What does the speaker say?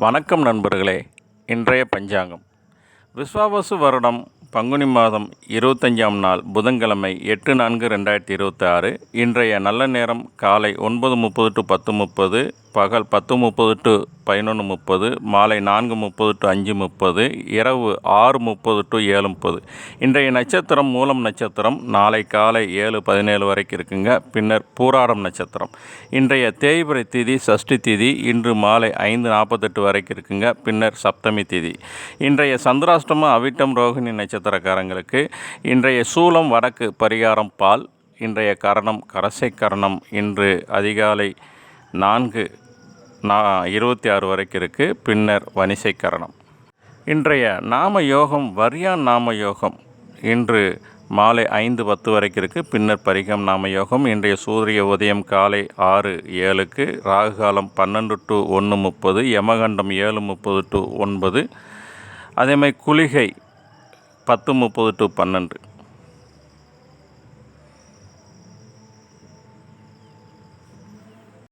வணக்கம் நண்பர்களே. இன்றைய பஞ்சாங்கம் விஸ்வாவசு வருடம் பங்குனி மாதம் 25ஆம் நாள் புதன்கிழமை 8/4/2026. இன்றைய நல்ல நேரம் காலை 9:30 to 10:30, பகல் 10:30 to 11:30, மாலை 4:30 to 5:30, இரவு 6:30 to 7:30. இன்றைய நட்சத்திரம் மூலம் நட்சத்திரம். நாளை காலை 7:17 வரைக்கும் இருக்குங்க. பின்னர் பூராடம் நட்சத்திரம். இன்றைய தேய்பிறை திதி சஷ்டி திதி. இன்று மாலை 5:48 வரைக்கும் இருக்குங்க. பின்னர் சப்தமி திதி. இன்றைய சந்திராஷ்டமம் அவிட்டம் ரோகிணி நட்சத்திரக்காரங்களுக்கு. இன்றைய சூலம் வடக்கு, பரிகாரம் பால். இன்றைய கரணம் கரசை கரணம். இன்று அதிகாலை 4:26 வரைக்கும் இருக்குது. பின்னர் வனிசை கரணம். இன்றைய நாம யோகம் வரியான் நாம யோகம். இன்று மாலை 5:10 வரைக்கும் இருக்குது. பின்னர் பரிகம் நாம யோகம். இன்றைய சூரிய உதயம் காலை 6:07, ராகு காலம் 12 to 1:30, யமகண்டம் 7:30 to 9, அதேமாதிரி குளிகை 10:30 to 12.